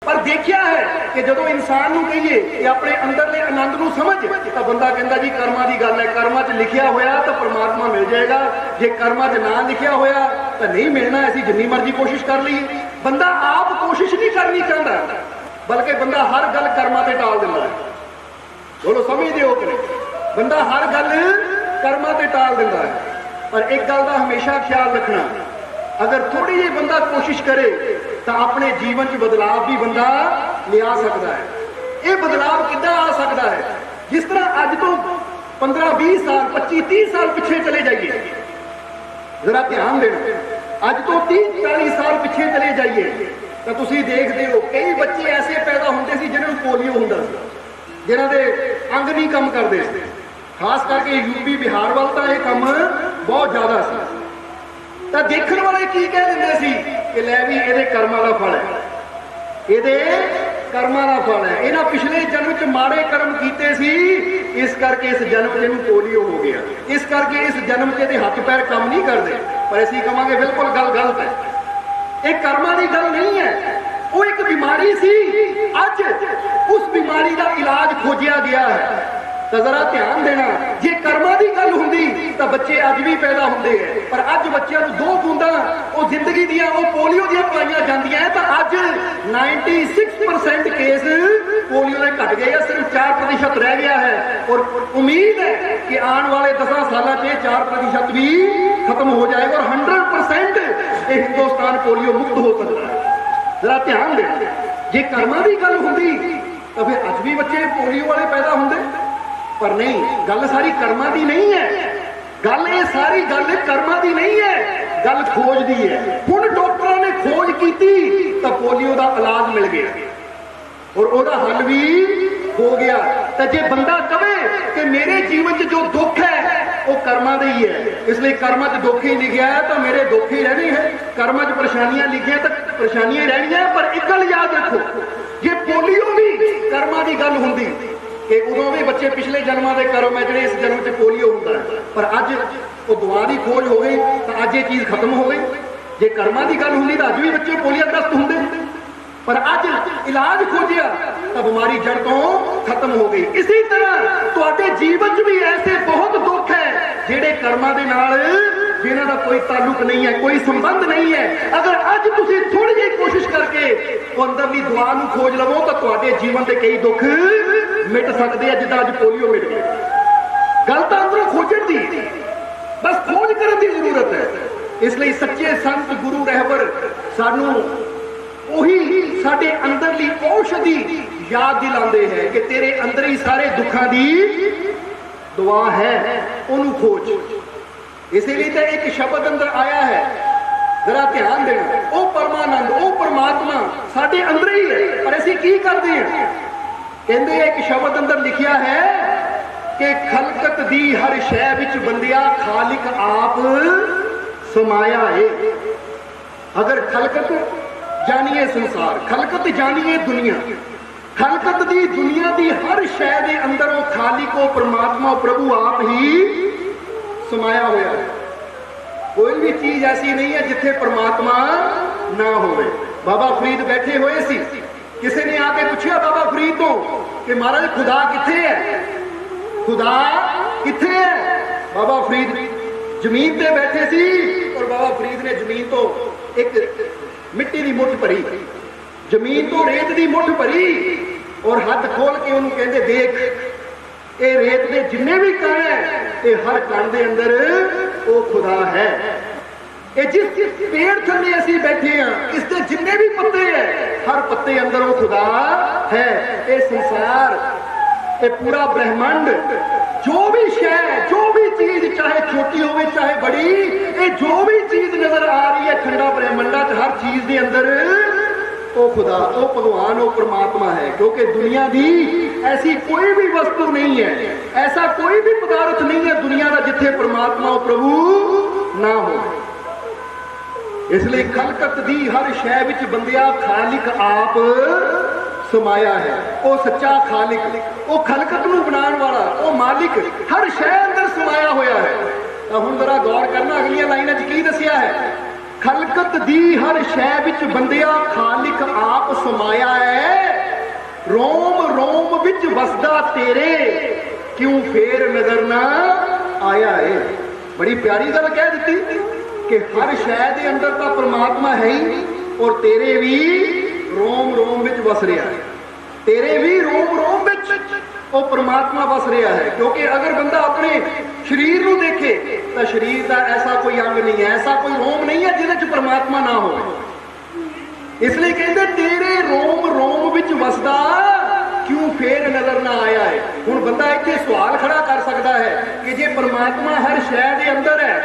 पर देखिया है कि जो इंसान नूं कहिए कि अपने अंदरले आनंद नूं समझ, तो बंदा कहता जी कर्मां दी गल है, कर्मां च लिखिया होया तो परमात्मा मिल जाएगा, जे कर्मां च ना लिखिया होया तो नहीं मिलना। असीं जिन्नी मर्जी कोशिश कर लीए, बंदा आप कोशिश नहीं करनी चाहता, बल्कि बंदा हर गल कर्मां ते टाल दिंदा है। बोलो समझदे हो कि नहीं? बंदा हर गल कर्मां ते टाल दिंदा है। पर एक गल का हमेशा ख्याल रखना, अगर थोड़ी जी बंदा कोशिश करे तो अपने जीवन च बदलाव भी बंदा लिया सकता है। ये बदलाव कितना आ सकता है? जिस तरह अज तो 15-20 साल 25-30 साल पिछे चले जाइए, जरा ध्यान देना, अज तो 30-40 साल पिछे चले जाइए तो तुम देखते हो कई बच्चे ऐसे पैदा होंगे सी जिन्होंने पोलियो होंदा सी, जिन्हां दे अंग नहीं काम करते, खास करके यूपी बिहार वाल तो यह काम बहुत ज्यादा सी। तो देखने वाले की कह देंगे सी कि लै भी ये कर्मां दा फल है, ये कर्मां दा फल है, इन्हां पिछले जन्म च माड़े कर्म कीते सी, इस करके इस जन्म च इहनूं पोलियो हो गया, इस करके इस जन्म च इहदे हथ पैर काम नहीं करते। पर असीं कहांगे बिल्कुल गल गलत है, ये कर्मां दी गल नहीं है, वो एक बीमारी सी, अज उस बीमारी का इलाज खोजिया गया है। तो जरा ध्यान देना, जे कर्मां दी गल हुंदी तो बच्चे अज भी पैदा होंदे हैं, पर अज बच्चों को 2 बूंदा वो जिंदगी दियां वो पोलियो दियां पलाइयां जांदियां हैं। तो अज 96% केस पोलियो के घट गए हैं, सिर्फ 4% रह गया है। और उम्मीद है कि आने वाले 10 सालों से 4% भी खत्म हो जाएगा और 100% हिंदुस्तान पोलियो मुक्त हो सकता है। जरा ध्यान देना, जे कर्मां दी गल हुंदी तो फिर अज भी बच्चे पोलियो वाले पैदा होंदे, पर नहीं, गल सारी कर्मां दी नहीं है, गल ये सारी गल कर्मां दी नहीं है, गल खोज दी है। हुण डॉक्टरों ने खोज की तो पोलियो का इलाज मिल गया और उसका हल भी हो गया। तो जे बंदा कहे कि मेरे जीवन च जो दुख है वो कर्मां दे ही है, इसलिए कर्मां च दुख ही लिखा है तो मेरे दुख ही रहने हैं, कर्मां च परेशानियां लिखियां तो परेशानियां रहनी है। पर एक गल याद रखो, जे पोलियो भी कर्मां दी गल हुंदी कि उदों भी बच्चे पिछले जन्मां दे कर्म है जिहड़े इस जन्म च पोलियो होंदा है, पर अज वो दवा की खोज हो गई तो अज ये चीज़ खत्म हो गई। जे कर्मां की गल हुंदी तो अज भी बच्चे पोलियोग्रस्त होंदे, पर अज इलाज खोजिया तो बीमारी जड़ तो खत्म हो गई। इसी तरह तुहाडे जीवन च भी ऐसे बहुत दुख है जिहड़े कर्मां दे नाल जिन्हां दा कोई ताल्लुक नहीं है, कोई संबंध नहीं है। अगर अज तुसीं थोड़ी जी कोशिश करके अंदरली दुआ नूं खोज लवो तो तुहाडे जीवन के कई दुख मिट सकते हैं, जिद्दां अज पोलियो मिट गया। गल तो अंदरों खोजण दी, बस खोज करने की जरूरत है। इसलिए सच्चे संत गुरु रहबर सानू उही साडे अंदरली औषधि याद दिलाते हैं कि तेरे अंदर ही सारे दुखों की दुआ है, उन्होंने खोज। इसीलिए तो एक शब्द अंदर आया है, जरा ध्यान देना, ओ परमानंद, ओ परमात्मा साडे अंदर ही है, पर असीं की करते हैं? कहते एक शब्द अंदर लिखिया है कि खलकत दी हर शै विच बंदिया खालिक आप समाया है। अगर खलकत जानिए संसार, खलकत जानिए दुनिया, खलकत दी दुनिया दी हर शै दे अंदर वो खालिक वो परमात्मा प्रभु आप ही समाया हुआ है। कोई भी चीज ऐसी नहीं है जिथे परमात्मा ना होवे। बाबा फरीद बैठे हुए सी, किसी ने आके पूछा बाबा फरीद तो कि महाराज खुदा किथे है, खुदा किथे है? बाबा फरीद जमीन पे बैठे सी और बाबा फरीद ने जमीन तो एक मिट्टी की मुठ भरी, जमीन तो रेत की मुठ भरी और हाथ खोल के उन्होंने कहते देख ये रेत के जिन्ने भी कण है ये हर कण के अंदर वो खुदा है। ये जिस पेड़ थले असीं बैठे हैं इसके जिन्ने भी पत्ते हैं हर पत्ते अंदर वो खुदा है। ये संसार, ये पूरा ब्रह्मांड, जो भी शय, जो भी चीज चाहे छोटी हो चाहे बड़ी, ये जो भी चीज नजर आ रही है खंडा ब्रह्मंडा च हर चीज के अंदर वो खुदा, वो भगवान, वो परमात्मा है। क्योंकि दुनिया की ऐसी कोई भी वस्तु नहीं है, ऐसा कोई भी पदार्थ नहीं है दुनिया का जिथे परमात्मा वो प्रभु ना हो। इसलिए खलकत दी हर शै विच बंदिया खालिक आप समाया है। वो सच्चा खालिक, वो खलकत नूं बनाने वाला, वो मालिक हर शै अंदर समाया होया है। तो हुण जरा गौर करना, अगलियां लाइनां च की दसिया है? खलकत दी हर शै विच बंदिया खालिक आप समाया है, रोम रोम विच वसदा तेरे क्यों फेर नजर ना आया है। बड़ी प्यारी गल कह दी कि हर शै दे अंदर तो परमात्मा है ही, और तेरे भी रोम रोम विच वस रहा है, तेरे भी रोम रोम विच वो परमात्मा वस रहा है। क्योंकि अगर बंदा अपने शरीर को देखे तो शरीर का ऐसा कोई अंग नहीं है, ऐसा कोई रोम नहीं है जिहदे परमात्मा ना हो। इसलिए कहते तेरे रोम रोम विच वसदा क्यों फेर नजर ना आया है। हुण बंदा इत्थे सवाल खड़ा कर सकता है कि जे परमात्मा हर शै दे अंदर है,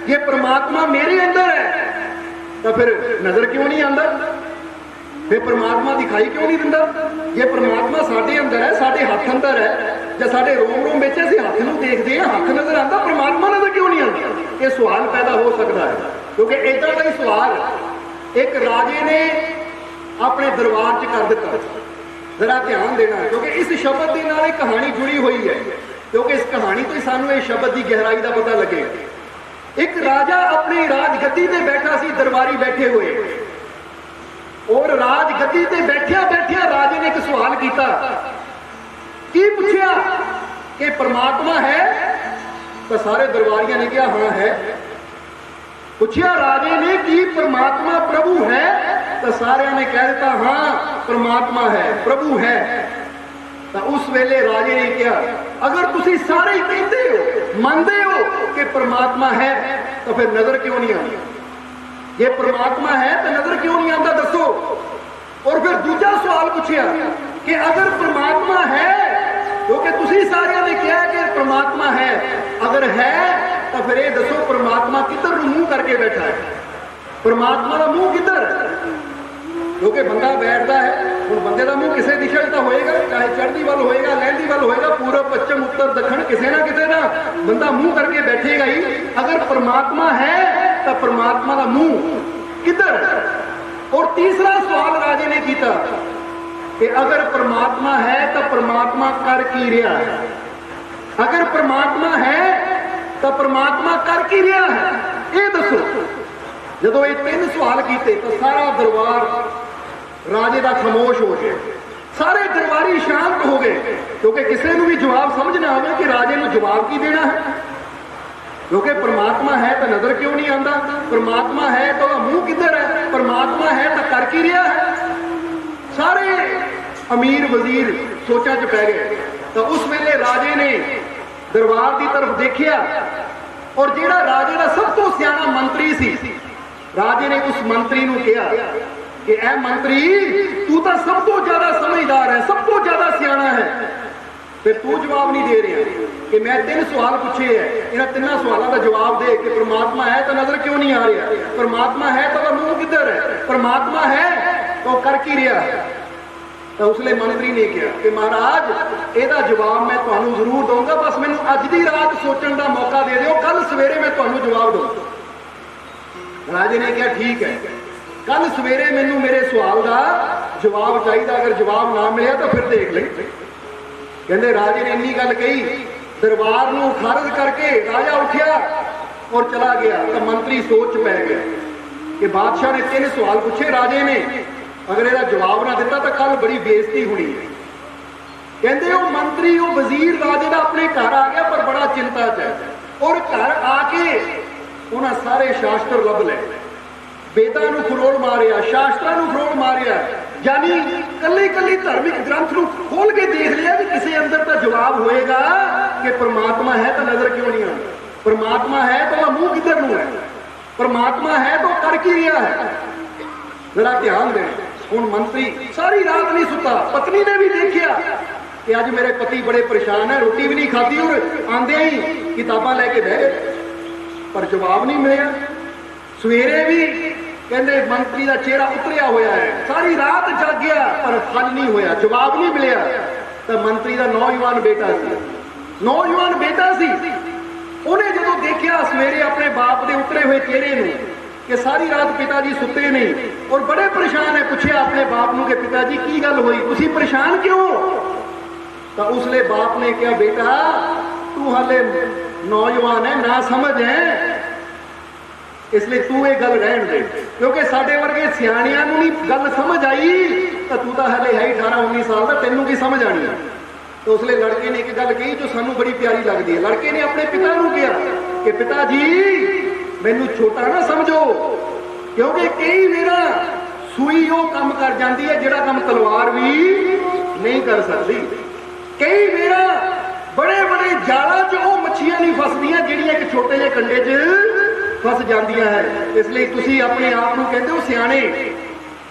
जे परमात्मा मेरे अंदर है, तो फिर नजर क्यों नहीं आता, फिर परमात्मा दिखाई क्यों नहीं दिंदा। जे परमात्मा साडे अंदर है, साडे हथ अंदर है, जे साडे रोम रोम विच असीं हथ नूं देखदे हैं, हथ नजर आता, परमात्मा नजर क्यों नहीं आता। ये सवाल पैदा हो सकता है, क्योंकि इदां दा ही सवाल एक राजे ने अपने दरबार च कर दिता। जरा ध्यान देना, क्योंकि इस शब्द के नाल एक कहानी जुड़ी हुई है, क्योंकि इस कहानी तो ही सानूं इस शब्द की गहराई का पता लगे। एक राजा अपनी राजगद्दी ते बैठा सी, दरबारी बैठे हुए, और राजगद्दी ते बैठिया बैठिया राजे ने एक सवाल किया, की पूछा कि परमात्मा है, तो सारे दरबारियों ने कहा हाँ है। पूछा राजे ने कि परमात्मा प्रभु है, तो सारे ने कह दिता हाँ परमात्मा है, प्रभु है। तो उस वेले राजे ने कहा अगर तुसी सारे ही कहते हो, मानते हो कि परमात्मा है, तो फिर नजर क्यों नहीं आती। ये परमात्मा है तो नजर क्यों नहीं आता, दसो। और फिर दूसरा सवाल पूछा कि अगर परमात्मा है, क्योंकि तुसी सारे ने कहा कि परमात्मा है, अगर है तो फिर ये दसो परमात्मा किधर मुंह करके बैठा है, परमात्मा का मुंह किधर। क्योंकि बंदा बैठता है, हुण बंदे का मुंह किसी दिशा तो होएगा, चाहे चढ़ती वाल होएगा, लहंदी वाल होएगा, पूरब पश्चिम उत्तर दक्षिण, किसी ना किसी ना बंदा मुंह करके बैठेगा ही। अगर परमात्मा है तो परमात्मा का मुंह किधर। और तीसरा सवाल राजे ने किया कि अगर परमात्मा है तो परमात्मा कर की रहा है, अगर परमात्मा है तो परमात्मा कर की रहा है, ये दसो। जदों ये तीन सवाल किए तो सारा दरबार राजे का खामोश हो गया, सारे दरबारी शांत हो गए, क्योंकि किसी को भी जवाब समझ ना आवे कि राजे को जवाब की देना है। क्योंकि परमात्मा है तो नजर क्यों नहीं आता, परमात्मा है तो मुंह किधर है, परमात्मा है तो कर की रहा है। सारे अमीर वजीर सोचा च पै गए। तो उस वेले राजे ने दरबार की तरफ देखिया, और जिहड़ा राजे का सब तो सियाना मंत्री सी, राजे ने उस मंत्री को कहा कि ऐ मंत्री तू तो सब तो ज्यादा समझदार है, सब तो ज्यादा सियाना है, फिर तू जवाब नहीं दे रहा कि मैं तीन सवाल पूछे है, इन्होंने तीनों सवालों का जवाब दे कि परमात्मा है तो नजर क्यों नहीं आ रहा, परमात्मा है तो मुंह किधर है, परमात्मा है तो कर की रहा है। तो उसने मंत्री ने कहा कि महाराज ਇਹਦਾ जवाब मैं ਤੁਹਾਨੂੰ जरूर दूंगा, बस मैनू अज की रात सोचने का मौका दे दो, कल सवेरे मैं ਤੁਹਾਨੂੰ जवाब दूंगा। राजे ने कहा ठीक है, कल सवेरे मैनू मेरे सवाल का जवाब चाहिए, अगर जवाब ना मिले तो फिर देख ले। कहते राजे ने इन्नी गल कही, दरबार को खारिज करके राजा उठिया और चला गया। तो मंत्री सोच पै गया कि बादशाह ने तीन सवाल पूछे राजे ने, अगर इसका जवाब ना दिता तो कल बड़ी बेइज्जती होनी है। कहते वो मंत्री वो वजीर राजे का अपने घर आ गया, पर बड़ा चिंता च है, और घर आके उन्हें सारे शास्त्र लभ ले, वेदां नूं फरोल मारिया, शास्त्रां नूं फरोल मारिया, यानी कल्ले कल्ले धार्मिक ग्रंथ नूं खोल के देख लिया कि किसी अंदर तो जवाब होएगा कि परमात्मा है तो नजर क्यों नहीं आती, परमात्मा है तो मुंह किधर नूं है, परमात्मा है तो कर की रहा है। जरा ध्यान दें, हुण मंत्री सारी रात नहीं सुता, पत्नी ने भी देखिया कि अज मेरे पति बड़े परेशान है, रोटी भी नहीं खाती और आंदे ही किताबां लैके बह गए, पर जवाब नहीं मिले। सवेरे भी कहते मंत्री का चेहरा उतरिया होया है, सारी रात जागिया पर फल नहीं होया, जवाब नहीं मिले। तो मंत्री का नौजवान बेटा सी, नौजवान बेटा सी, उन्हें जो देखिया सवेरे अपने बाप के उतरे हुए चेहरे में कि सारी रात पिताजी सुते नहीं और बड़े परेशान है, पूछे अपने बाप को कि पिताजी की गल हुई, तुसी परेशान क्यों। तो उसने बाप ने कहा बेटा तू हाले नौजवान है, ना समझ है, इसलिए तू ये गल रहन दे, क्योंकि साडे वर्गे सियाणियां नूं नहीं गल समझ आई तो तू तो हले है ही 18-19 साल का, तेनों की समझ आनी है। तो उसले लड़के ने एक गल कही जो सानू बड़ी प्यारी लगती है। लड़के ने अपने पिता नूं कहा कि पिता जी मैनू छोटा ना समझो, क्योंकि कई मेरा सूई वो काम कर जाती है जिहड़ा काम तलवार भी नहीं कर सकती। कई मेरा बड़े बड़े जालों च वो मच्छियां नहीं फसदियां जिहड़ियां एक छोटे जे कंडे च फस जांदियां है। इसलिए तुसी अपने आप नूं कहंदे हो सियाणे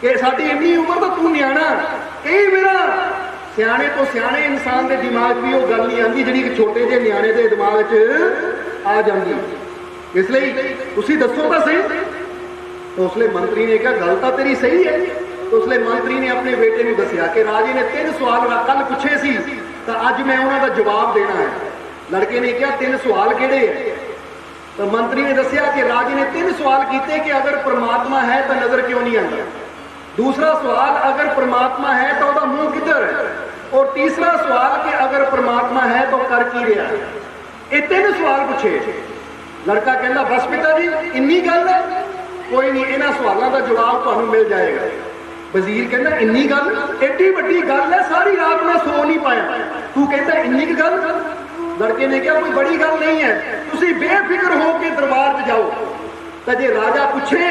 कि साडी इन्नी उम्र तो तू न्याणा। कई मेरा सियाणे तो सियाणे इंसान के दिमाग भी वो गल नहीं आती जिहड़ी एक छोटे जे न्याणे के दिमाग च आ जाती। इसलिए तुसी दसो तो सही। तो उसले मंत्री ने कहा गल तो तेरी सही है। तो उसले मंत्री ने अपने बेटे को दसिया कि राजे ने 3 सवाल कल पूछे सी तो अज मैं उन्होंने जवाब देना है। लड़के ने कहा 3 सवाल किहड़े है? तो मंत्री ने दसिया कि राजे ने 3 सवाल किए कि अगर परमात्मा है तो नजर क्यों नहीं आता, दूसरा सवाल अगर परमात्मा है तो वह मुंह किधर है, और तीसरा सवाल कि अगर परमात्मा है तो कर की रहा है। ये 3 सवाल पूछे। लड़का कहता बस पिता जी इन्नी गल है, कोई नहीं इन्होंने सवालों का जवाब तुहानू मिल जाएगा। वजीर कहना इन्नी गल, एडी वड्डी गल है सारी रात मैं सो नहीं पाया, तू कहता इन्नी गल। लड़के ने कहा कोई बड़ी गल नहीं है, तुसी बेफिक्र हो के दरबार च जाओ तो जे राजा पूछे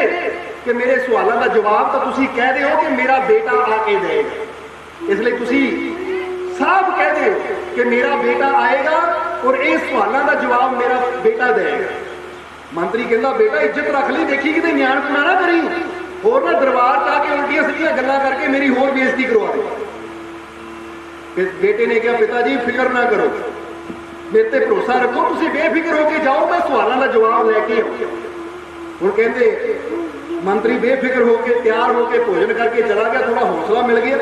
कि मेरे सवालों का जवाब तो तुसी कह दे हो कि मेरा बेटा आके देगा। इसलिए तुसी साफ कह दे कि मेरा बेटा आएगा और इस सवालों का जवाब मेरा बेटा देगा। मंत्री कहता बेटा इज्जत रख ली, देखी कि न्याणपुना ना करी, होर ना दरबार च आके उल्टियां सीधियां गल्लां करके मेरी होर बेइज्जती करवा दे। बेटे ने कहा पिता जी फिक्र ना करो, मेरे ते भरोसा रखो, तुसी बेफिक्र होके जाओ, मैं सवालों का जवाब लैके आऊं। हुण कहंदे मंत्री बेफिक्र होके तैयार होके भोजन करके चला गया। थोड़ा हौसला मिल गया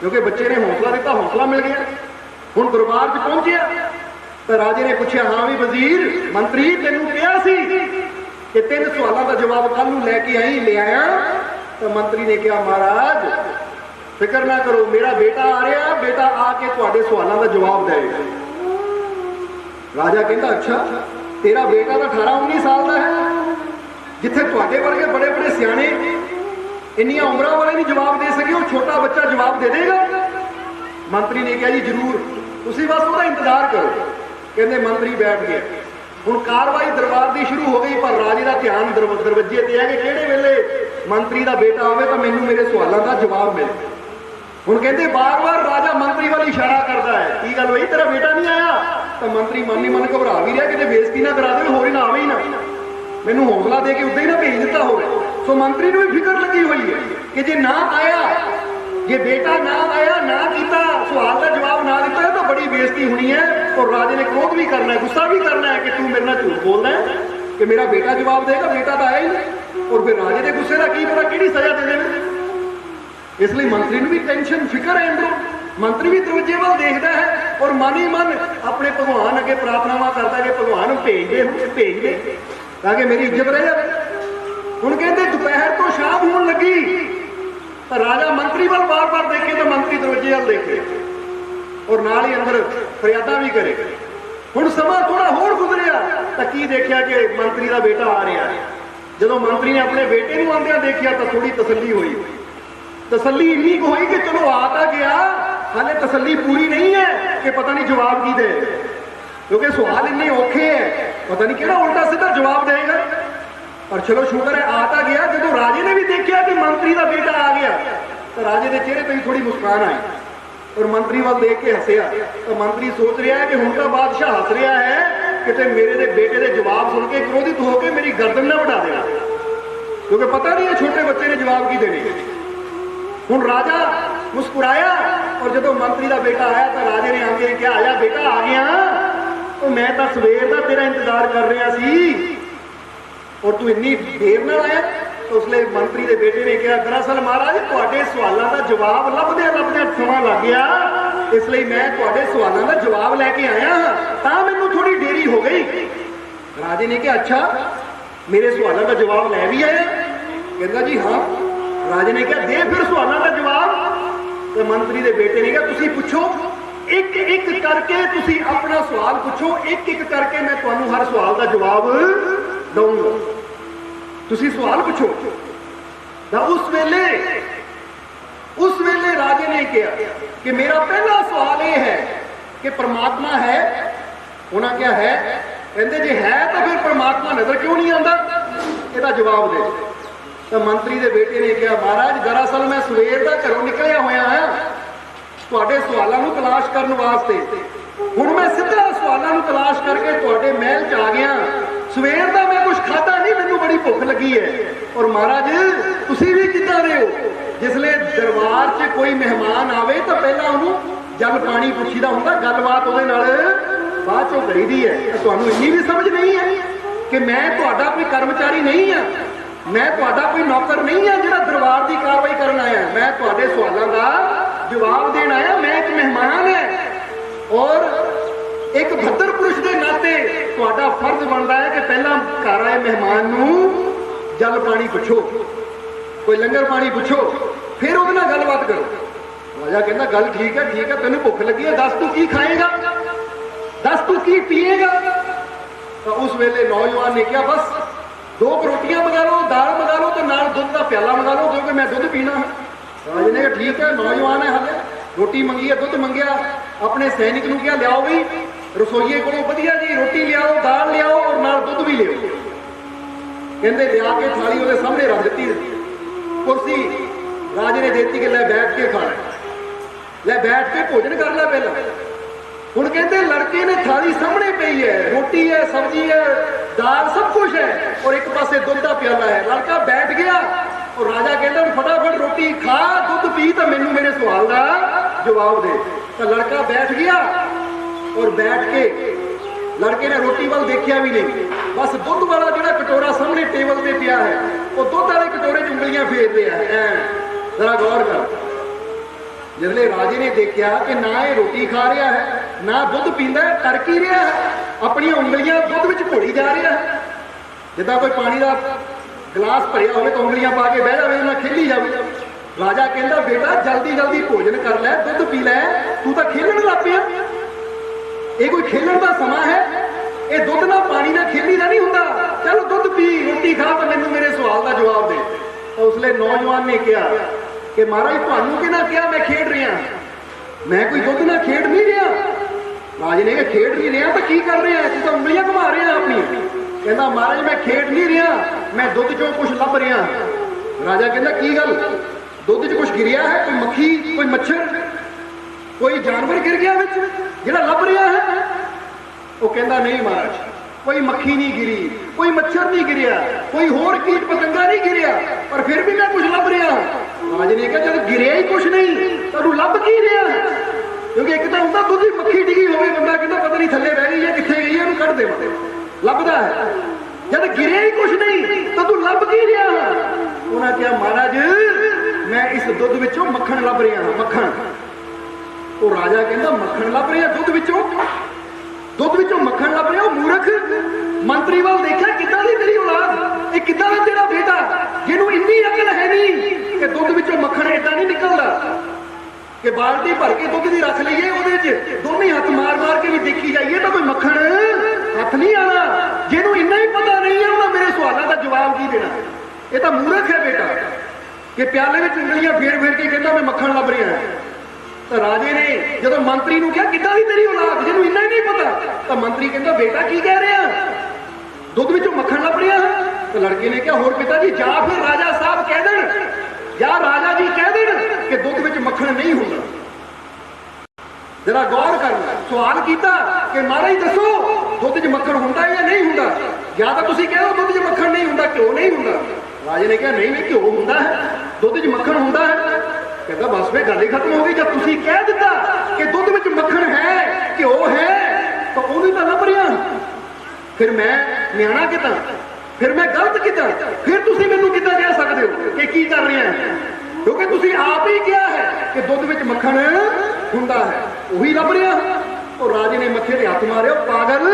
क्योंकि बच्चे ने हौसला दिता, हौसला मिल गया। हुण दरबार च पहुंचिया तो राजे ने पूछा हाँ भी वजीर मंत्री तेनू कहा सी कि 3 सवालों का जवाब कल नूं लैके आई, ले आया। तो मंत्री ने कहा महाराज फिक्र ना करो, मेरा बेटा आ रहा, बेटा आके तुहाडे सवालों का जवाब देगा। राजा कहता अच्छा तेरा बेटा तो 18-19 साल का है, जिथे तुहाडे वर्गे बड़े बड़े सियाणे इन्नियां उम्रां वाले नहीं जवाब दे सके, वो छोटा बच्चा जवाब दे देगा। मंत्री ने कहा जी जरूर, तुसीं बस उसका इंतजार करो। कहते मंत्री बैठ गए। हुण कार्रवाई दरबार की शुरू हो गई, पर राजे का ध्यान दरवाजे ते है कि किहड़े वेले मंत्री का बेटा आवे तो मैनूं मेरे सवालों का जवाब मिले। हुण कहते बार बार राजा मंत्री वाल इशारा करता है, की गल होई तेरा बेटा नहीं आया? तो मंत्री मन ही मन घबरा भी रहा कि बेइज्जती ना करा दे, होर ही ना आवे ही ना, मैनूं हौसला दे के उद्दां ही ना भेज दिता होवे। सो मंत्री नूं भी फिक्र लगी हुई है कि जे ना आया, जे बेटा ना आया, ना किया, सवाल का जवाब ना दिता तो बड़ी बेइज्जती होनी है और राजे ने क्रोध भी करना है, गुस्सा भी करना है कि तू मेरे नाल झूठ बोलना है कि मेरा बेटा जवाब देगा, बेटा तो आया ही नहीं। और फिर राजे के गुस्से का की पता किहड़ी सजा दे देवे। इसलिए मंत्री ने भी टेंशन फिक्र है अंदरों, मंत्री भी दरवाजे वाल देखता है और मन ही मन अपने भगवान अगे प्रार्थनावां करता है कि भगवान भेज दे ताकि मेरी इज्जत रह जाए। हुण कहते दोपहर तो शाम होने लगी तो राजा मंत्री वाल बार बार देखे तो मंत्री दरवाजे वाल देखे और नाल ही अंदर फरियादा भी करे। हुण समा थोड़ा होर गुजरिया तो की देखा कि मंत्री का बेटा आ रहा है। जदों मंत्री ने अपने बेटे को आंदियां देखिया तो थोड़ी तसल्ली हुई। तसल्ली इन्नी को हुई कि चलो आता गया, हाले तसल्ली पूरी नहीं है कि पता नहीं जवाब की दे, क्योंकि सवाल इन्ने औखे है, पता नहीं केड़ा उल्टा सीधा जवाब देगा। और चलो शुक्र है आता गया। जो राजे ने भी देखा कि मंत्री का बेटा आ गया तो राजे के चेहरे पर थोड़ी मुस्कान आई और मंत्री वाल देख के हंसिया। तो मंत्री सोच रहा है कि हुण तो बादशाह हंस रहा है कि मेरे दे बेटे के जवाब सुन के क्रोधित होकर मेरी गर्दन ना बढ़ा देना, क्योंकि पता नहीं है छोटे बच्चे ने जवाब की देने। हुण राजा मुस्कुराया और जो मंत्री का बेटा आया तो राजे ने आगे क्या आया बेटा आ गया, तो मैं तो सवेर का तेरा इंतजार कर रहा सी और तू इन्नी देर ना आया। तो उसने मंत्री के बेटे ने कहा दरअसल महाराज तुहाडे सवालों का जवाब लभदे लभदे समा लग गया, इसलिए मैं तुहाडे सवालों का जवाब लैके आया हाँ, मैनूं थोड़ी देरी हो गई। राजे ने कहा अच्छा मेरे सवालों का जवाब लै भी आया? कहता जी हाँ। राजे ने कहा दे फिर सवालों का जवाब। तो मंत्री के बेटे ने कहा तुसी पूछो, एक एक करके तुसी अपना सवाल पूछो, एक एक करके मैं तुहानूं हर सवाल का जवाब दूंगा। तुसी सवाल पुछो। उस वेले राजे ने कहा कि मेरा पहला सवाल यह है कि परमात्मा है? उन्हें क्या है? कहते जे है तो फिर परमात्मा नजर क्यों नहीं आता? इसका जवाब दे। तो मंत्री के बेटे ने कहा महाराज दरअसल मैं सवेर का घरों निकलिया होया हाँ तुहाडे सवालों को तलाश करने वास्ते। हुण मैं सीधा सवालों को तलाश करके तुहाडे महल च आ गया। सवेर का मैं कुछ खाता नहीं, मैनूं बड़ी भुख लगी है। और महाराज तुसीं भी किद्दां दे हो? जिसले दरबार च कोई मेहमान आवे तो पहला उन्होंने जल पानी पुछीदा हुंदा, गलबात उहदे नाल बाद चों करीदी है। तुहानूं इन्नी भी समझ नहीं है कि मैं तुहाडा कोई कर्मचारी नहीं हाँ, मैं तुहाडा कोई नौकर नहीं हाँ जिहड़ा दरबार की कार्रवाई करन आया। मैं तुहाडे सवालों का जवाब देण आया। मैं एक मेहमान है और एक भद्र पुरुष के नाते तुहाडा फर्ज बनता है कि पहला घर आए मेहमान नूं जल पानी पुछो, कोई लंगर पानी पुछो, फिर उहदे नाल गलबात करो। राजा कहता गल ठीक है तेनों भुख लगी है, दस तू की खाएगा, दस तू की पिएगा? तो उस वेले नौजवान ने कहा बस 2 रोटियां मंगा लो, दाल मंगा लो, तो नाल दुध का प्याला मंगा लो क्योंकि मैं दुध पीना है। राजे ने कहा ठीक है, नौजवान है हाले, रोटी मंगी है, दुध मंगया। अपने सैनिक नूं कहा लियाओ भी रसोईए को वधिया जी रोटी लियाओ, दाल लियाओ और नाल दुध भी लियाओ। कहते लिया के थाली उहदे सामने रख दी, कुर्सी राजे ने देती कि लै बैठ के खा लै बैठ के भोजन कर लै पहला। हुण कहते लड़के ने थाली सामने पई है, रोटी है, सब्जी है, दाल सब कुछ है और एक पासे दुध का प्याला है। लड़का बैठ गया और राजा कहता फटाफट रोटी खा, दुध पी तो मैनू मेरे सवाल का जवाब दे। तो लड़का बैठ गया और बैठ के लड़के ने रोटी वाल देखिया भी नहीं, बस दुध वाला जो कटोरा सामने टेबल पे पिया है वो दुध वाले कटोरे च उंगलियां फेर रहा है। जरा गौर कर, जिसले राजे ने देखा कि ना ये रोटी खा रहा है ना दुध पींदा है, कर की रहा है? अपनी उंगलियां दुध विच घोड़ी जा रहा है। जिदा कोई पानी का गिलास भरिया हो तो उंगलियां पा के बह जाए ना खेली जाए। राजा कहता बेटा जल्दी जल्दी भोजन कर लै, दुध पी लै, तू तो खेलन लग पिया। ये कोई खेलन का समा है? ये दुध ना पानी ना खेली का नहीं होंदा। चल दुध पी, रोटी खा तो मैनू मेरे सवाल का जवाब दे। तो उसले नौजवान ने कहा कि महाराज तुहानू किहना कहा मैं खेड रहा? मैं कोई दुध ना खेड नहीं रहा। राजे ने कहा खेड नहीं रहा तो की कर रहे हैं? तू तो उंगलियां घुमा रहे हैं अपनी। कहता महाराज मैं खेड नहीं रहा, मैं दुध चों कुछ लभ रहा। राजा कहता की गल? दुध च कुछ गिरिया है? कोई मक्खी, कोई मच्छर, कोई जानवर गिर गया विच जिहड़ा लभ रहा है? वो कहता नहीं महाराज कोई मक्खी नहीं गिरी, कोई मच्छर नहीं गिरिया, कोई होर कीट पतंगा नहीं गिरिया, पर फिर भी मैं कुछ लभ रहा। राजे ने कहा जब गिरिया ही कुछ नहीं तो लभ की रहा? क्योंकि एक तो होंदा दुध मक्खी डिगी होवे, बंदा कहता पता नहीं थल्ले बह गई है कित्थे गई है, उन्हें कढ़ दे लभदा है। जब गिरिया ही कुछ नहीं तो तू लभ की रहा? उन्हें कहा महाराज मैं इस दुध विचों मक्खन लभ रहा हाँ, मक्खन। तो राजा कहता मक्खन लभ रहा दुध विचों मक्खन लभ रहा? मूर्ख, मंत्री वाल देखा किद्दां दी तेरी औलाद, ये किद्दां दा तेरा बेटा जिन्हों इन्नी अकल है नहीं कि दुध विचों मक्खन इदां नहीं निकलदा कि बाल्टी भर के दुध दी रख लईए, उहदे च दोनों हाथ मार मार के भी देखी जाइए तो कोई मक्खन हथ नहीं आना। जिन्हों इन्ना ही पता नहीं है उन्हें मेरे सवालों का जवाब की देना? ये तो मूर्ख है बेटा कि प्याले में उंगलियां फेर फेर के कहता मैं मक्खन लभ रहा है। तो राजे ने जो मंत्री को कहा किद्दां दी तेरी औलाद जिन्हों इन्ना ही नहीं पता? तो मंत्री कहता बेटा की कह रहे हैं, दुध विचों मक्खन लभ रहा है? तो लड़के ने कहा होर पिता जी या फिर राजा साहब कह देन या राजा जी कह देन कि दुध विच मक्खन नहीं होंदा। जरा गौर कर, सवाल किया कि महाराज दसो दुध च मक्खन होंदा या नहीं होंदा? या तो तुसीं कह दो दुध च मक्खन नहीं होंदा, घ्यो नहीं होंदा। राजे ने कहा नहीं नहीं घ्यो होंदा है, दुध च मक्खन होंदा है। कहता बस फिर गल ही खत्म हो गई। जब तुसीं कह दिता कि दुध विच मक्खन है, घ्यो है, तो उहनूं तां लभ रहा, फिर मैं न्याणा किता, फिर मैं गलत किता, फिर तुसीं मैनूं किद्दां कह सकदे हो कि की कर रहे हैं? क्योंकि तुसीं आप ही कहा है कि दुध विच मक्खन हुंदा है, वही लभ रहा। और राजे ने मत्थे ते हथ मारिया, पागल,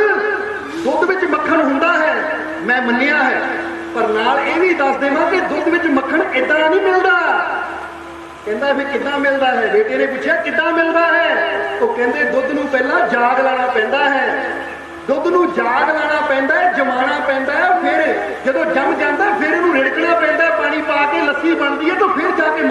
दुध विच मक्खन हुंदा है मैं मन्निया है, पर नाल ये भी दस देवां कि दुध विच मक्खन इदां नहीं मिलदा। कहता फिर किद्दां मिलदा है? बेटे ने पूछा किद्दां मिलदा है? तो कहते दुध नूं पहला जाग लाना पैंदा है, ਦੁੱਧ ਨੂੰ ਜਾਗ ਲਾਣਾ ਪੈਂਦਾ ਹੈ, ਜਮਾਣਾ ਪੈਂਦਾ ਹੈ, ਫਿਰ ਜਦੋਂ ਜੰਮ ਜਾਂਦਾ ਫਿਰ ਇਹਨੂੰ ਰਿੜਕਣਾ ਪੈਂਦਾ, ਪਾਣੀ ਪਾ ਕੇ ਲੱਸੀ ਬਣਦੀ ਹੈ, ਤਾਂ ਫਿਰ ਜਾ ਕੇ